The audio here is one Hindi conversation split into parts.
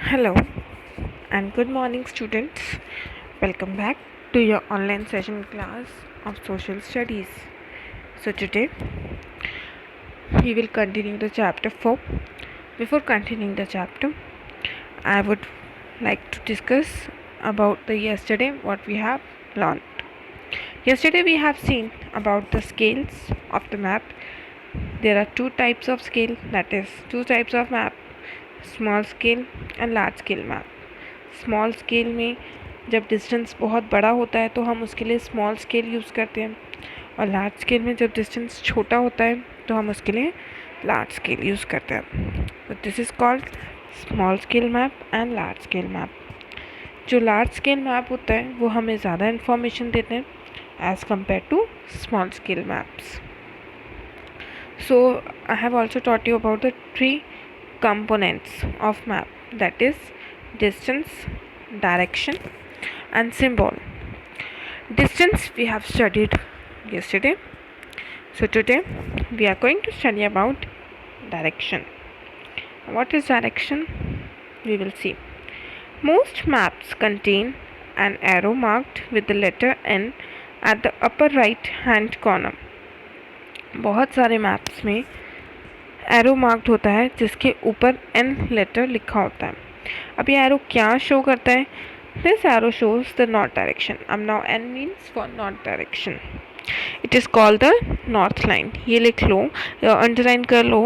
Hello and good morning, students. Welcome back to your online session class of social studies. So, today we will continue the chapter 4. Before continuing the chapter, I would like to discuss about the yesterday what we have learned. Yesterday, we have seen about the scales of the map. There are two types of scale, that is, two types of map, small scale and large scale map. Small scale में जब डिस्टेंस बहुत बड़ा होता है तो हम उसके लिए स्मॉल स्केल यूज़ करते हैं, और लार्ज स्केल में जब डिस्टेंस छोटा होता है तो हम उसके लिए लार्ज स्केल यूज़ करते हैं. तो this is called small scale map and large scale map. जो लार्ज स्केल मैप होता है वो हमें ज़्यादा इन्फॉर्मेशन देते हैं as compare to small scale maps. So I have also taught you about the three components of map, that is distance, direction and symbol. Distance we have studied yesterday. So today we are going to study about direction. What is direction? We will see. Most maps contain an arrow marked with the letter N at the upper right hand corner. बहुत सारे मैप्स में एरो मार्क्ड होता है जिसके ऊपर एन लेटर लिखा होता है. अब ये एरो क्या शो करता है? This arrow shows the north direction. अब now N means for north direction. It is called the north line. ये लिख लो, अंडरलाइन कर लो.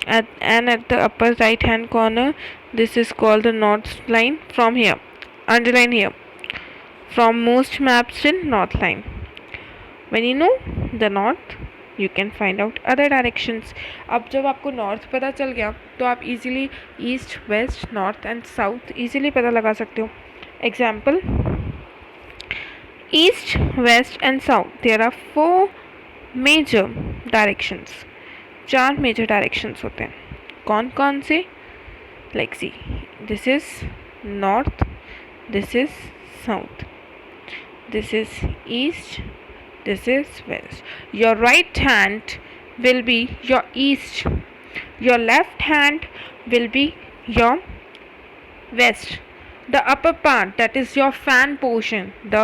And at the upper right hand corner this is called the north line. From here, underline here, from most maps in north line. When you know the north you can find out other directions. अब जब आपको नॉर्थ पता चल गया तो आप easily east, west, north and south easily पता लगा सकते हो. Example, east, west and south, there are 4 major directions. 4 major directions होते हैं. कौन कौन से? Like see, this is north, this is south, this is east, this is west. Your right hand will be your east, your left hand will be your west. The upper part, that is your fan portion, the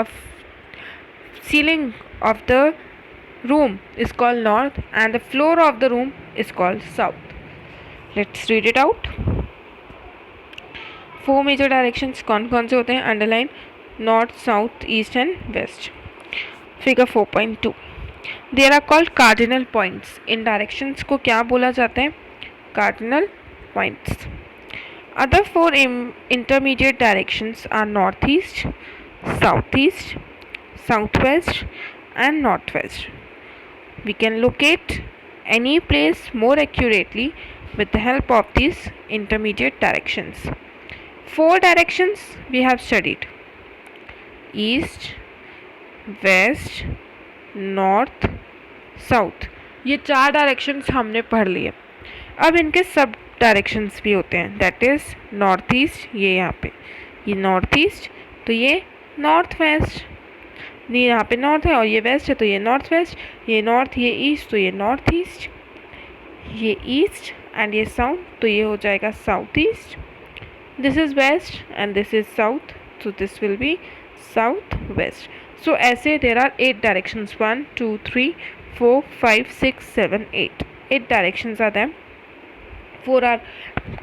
ceiling of the room is called north and the floor of the room is called south. Let's read it out. 4 major directions कौन कौन से होते हैं? Underline, north, south, east and west. Figure 4.2. There are called cardinal points. इन डायरेक्शंस को क्या बोला जाता है? Cardinal points. Other 4 intermediate directions are north east, south east, south west and north west. We can locate any place more accurately with the help of these intermediate directions. 4 directions we have studied: east, west, north, south. ये 4 डायरेक्शंस हमने पढ़ लिए. अब इनके सब डायरेक्शंस भी होते हैं, दैट इज़ नॉर्थ ईस्ट. ये यहाँ पे ये नॉर्थ ईस्ट, तो ये नॉर्थ वेस्ट. ये यहाँ पे नॉर्थ है और ये वेस्ट है तो ये नॉर्थ वेस्ट. ये नॉर्थ, ये ईस्ट, तो ये नॉर्थ ईस्ट. ये ईस्ट एंड ये साउथ, तो ये हो जाएगा south east. This is west and this is south, so this will be south west. So ऐसे there are 8 directions, 1 2 3 4 5 6 7 8. 8 directions are there. 4 are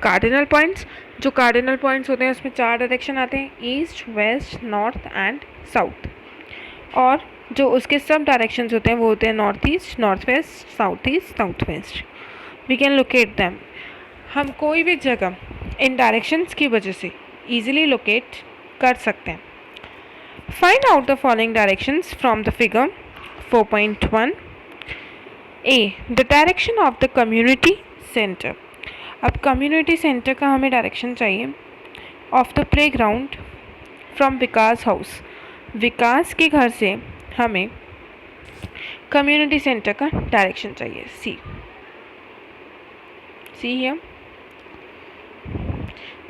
cardinal points. जो cardinal points होते हैं उसमें 4 डायरेक्शन आते हैं, east, west, north and south. और जो उसके सब डायरेक्शंस होते हैं वो होते हैं north east, north west, south east, south west. We can locate them. हम कोई भी जगह इन डायरेक्शंस की वजह से ईजिली लोकेट कर सकते हैं. Find out the following directions from the figure 4.1. A. The direction of the community center. अब community center का हमें direction चाहिए. Of the playground from Vikas house. विकास के घर से हमें community center का direction चाहिए. C. See here.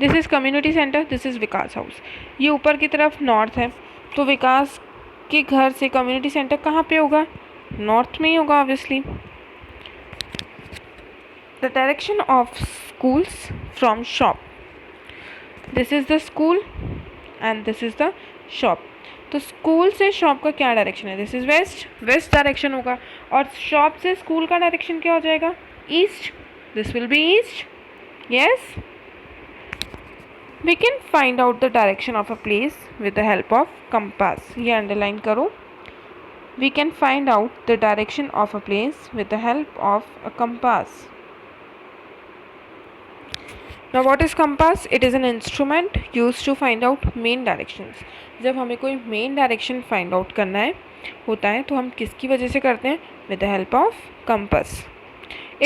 This is community center, this is Vikas house. ये ऊपर की तरफ north है, तो विकास के घर से कम्युनिटी सेंटर कहाँ पे होगा? नॉर्थ में ही होगा obviously. The direction of schools from shop. This is the school and this is the shop. तो स्कूल से शॉप का क्या डायरेक्शन है? This is west, west direction होगा. और शॉप से स्कूल का डायरेक्शन क्या हो जाएगा? East. This will be east. Yes. We can find out the direction of a place with the help of compass. ये अंडरलाइन करो. We can find out the direction of a place with the help of a compass. Now what is compass? It is an instrument used to find out main directions. जब हमें कोई main direction find out करना है होता है तो हम किसकी वजह से करते हैं? With the help of compass.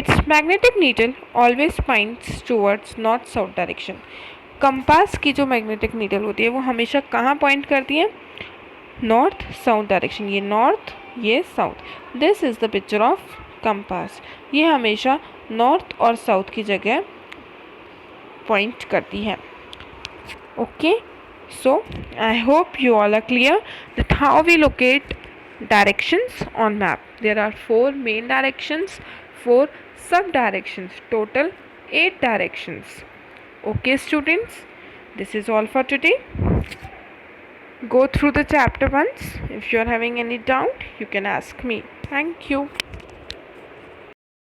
Its magnetic needle always points towards north south direction. Compass की जो मैग्नेटिक नीडल होती है वो हमेशा कहाँ पॉइंट करती है? North south direction. ये नॉर्थ, ये south. This is the picture of compass. ये हमेशा नॉर्थ और साउथ की जगह पॉइंट करती है. Okay, so I hope you all are clear that how we locate directions on map. There are 4 main directions, 4 sub directions, total 8 directions. Okay students, this is all for today. Go through the chapter once. If you are having any doubt, you can ask me. Thank you.